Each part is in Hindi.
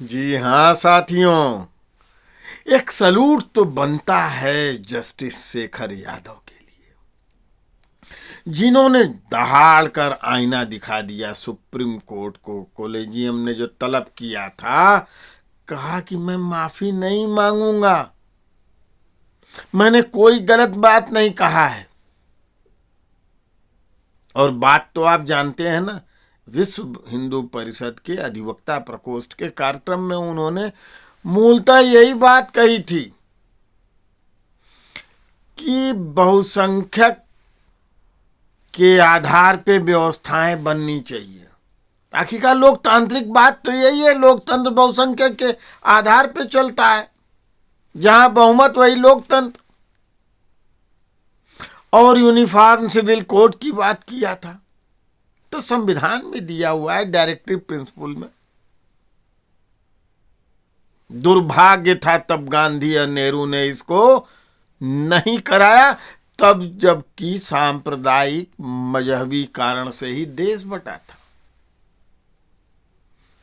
जी हाँ साथियों, एक सलूट तो बनता है जस्टिस शेखर यादव के लिए, जिन्होंने दहाड़ कर आईना दिखा दिया सुप्रीम कोर्ट को। कॉलेजियम ने जो तलब किया था, कहा कि मैं माफी नहीं मांगूंगा, मैंने कोई गलत बात नहीं कहा है। और बात तो आप जानते हैं ना, विश्व हिंदू परिषद के अधिवक्ता प्रकोष्ठ के कार्यक्रम में उन्होंने मूलतः यही बात कही थी कि बहुसंख्यक के आधार पे व्यवस्थाएं बननी चाहिए। आखिरकार लोकतांत्रिक बात तो यही है, लोकतंत्र बहुसंख्यक के आधार पे चलता है, जहां बहुमत वही लोकतंत्र। और यूनिफॉर्म सिविल कोड की बात किया था, तो संविधान में दिया हुआ है डायरेक्टिव प्रिंसिपल में। दुर्भाग्य था तब गांधी और नेहरू ने इसको नहीं कराया, तब जबकि सांप्रदायिक मजहबी कारण से ही देश बटा था।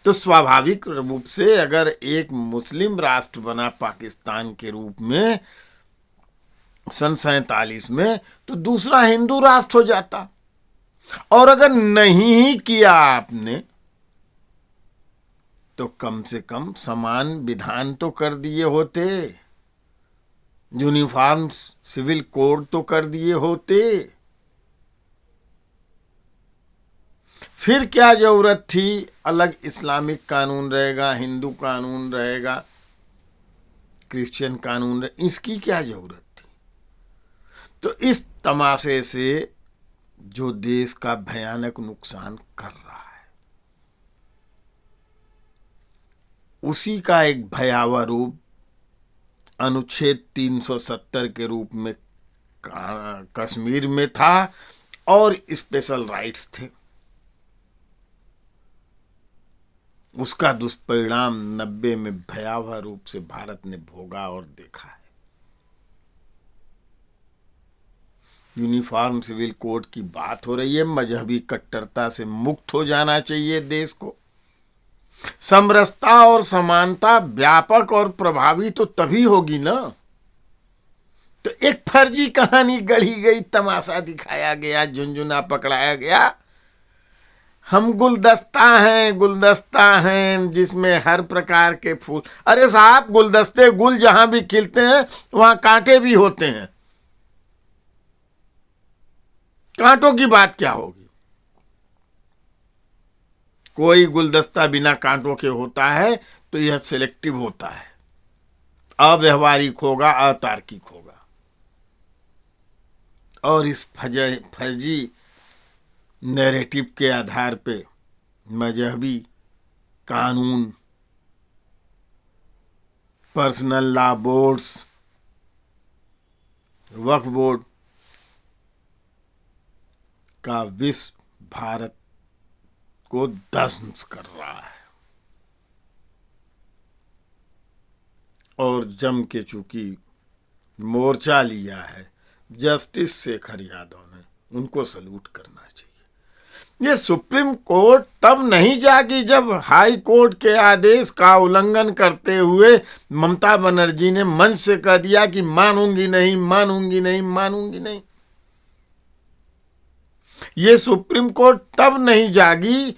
तो स्वाभाविक रूप से अगर एक मुस्लिम राष्ट्र बना पाकिस्तान के रूप में सन 47 में, तो दूसरा हिंदू राष्ट्र हो जाता। और अगर नहीं ही किया आपने, तो कम से कम समान विधान तो कर दिए होते, यूनिफॉर्म सिविल कोड तो कर दिए होते। फिर क्या जरूरत थी अलग इस्लामिक कानून रहेगा, हिंदू कानून रहेगा, क्रिश्चियन कानून रहेगा, इसकी क्या जरूरत थी। तो इस तमाशे से जो देश का भयानक नुकसान कर रहा है, उसी का एक भयावह रूप अनुच्छेद 370 के रूप में कश्मीर में था, और स्पेशल राइट्स थे। उसका दुष्परिणाम 90 में भयावह रूप से भारत ने भोगा और देखा है। यूनिफॉर्म सिविल कोड की बात हो रही है, मजहबी कट्टरता से मुक्त हो जाना चाहिए देश को। समरसता और समानता व्यापक और प्रभावी तो तभी होगी ना। तो एक फर्जी कहानी गढ़ी गई, तमाशा दिखाया गया, झुनझुना पकड़ाया गया, हम गुलदस्ता हैं जिसमें हर प्रकार के फूल। अरे साहब, गुलदस्ते गुल जहां भी खिलते हैं वहां कांटे भी होते हैं, कांटों की बात क्या होगी। कोई गुलदस्ता बिना कांटों के होता है तो यह सिलेक्टिव होता है, अव्यवहारिक होगा, अतार्किक होगा। और इस फर्जी नैरेटिव के आधार पे मजहबी कानून, पर्सनल लॉ बोर्ड्स, वक्फ बोर्ड का विश्व भारत को ध्वंस कर रहा है। और जम के चूंकि मोर्चा लिया है जस्टिस शेखर यादव ने, उनको सलूट करना चाहिए। ये सुप्रीम कोर्ट तब नहीं जागी जब हाई कोर्ट के आदेश का उल्लंघन करते हुए ममता बनर्जी ने मंच से कह दिया कि मानूंगी नहीं, मानूंगी नहीं, मानूंगी नहीं। ये सुप्रीम कोर्ट तब नहीं जागी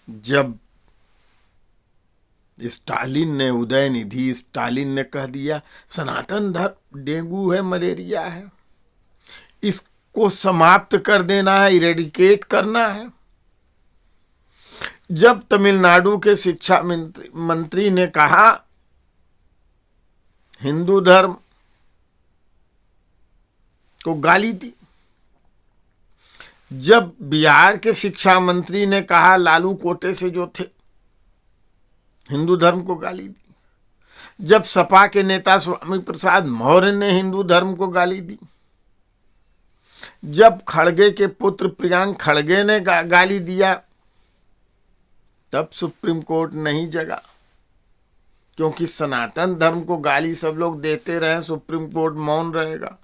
जब स्टालिन ने, उदयनिधि स्टालिन ने कह दिया सनातन धर्म डेंगू है, मलेरिया है, इसको समाप्त कर देना है, इरेडिकेट करना है। जब तमिलनाडु के शिक्षा मंत्री ने कहा हिंदू धर्म को गाली दी, जब बिहार के शिक्षा मंत्री ने कहा लालू कोटे से जो थे, हिंदू धर्म को गाली दी, जब सपा के नेता स्वामी प्रसाद मौर्य ने हिंदू धर्म को गाली दी, जब खड़गे के पुत्र प्रियांक खड़गे ने गाली दिया, तब सुप्रीम कोर्ट नहीं जगा। क्योंकि सनातन धर्म को गाली सब लोग देते रहे, सुप्रीम कोर्ट मौन रहेगा।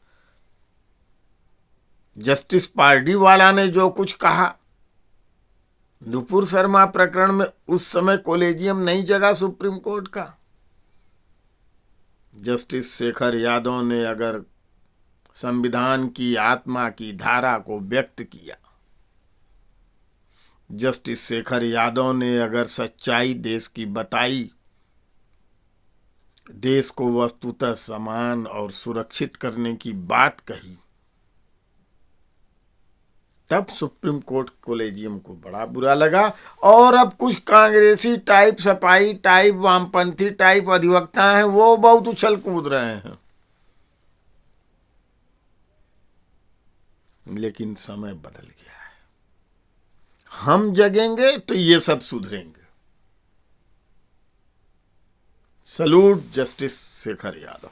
जस्टिस पार्टी वाला ने जो कुछ कहा नुपुर शर्मा प्रकरण में उस समय कोलेजियम नहीं जगा सुप्रीम कोर्ट का। जस्टिस शेखर यादव ने अगर संविधान की आत्मा की धारा को व्यक्त किया, जस्टिस शेखर यादव ने अगर सच्चाई देश की बताई, देश को वस्तुतः समान और सुरक्षित करने की बात कही, तब सुप्रीम कोर्ट कोलेजियम को बड़ा बुरा लगा। और अब कुछ कांग्रेसी टाइप, सपाई टाइप, वामपंथी टाइप अधिवक्ता हैं, वो बहुत उछल कूद रहे हैं। लेकिन समय बदल गया है। हम जगेंगे तो ये सब सुधरेंगे। Salute justice Shekhar Yadav.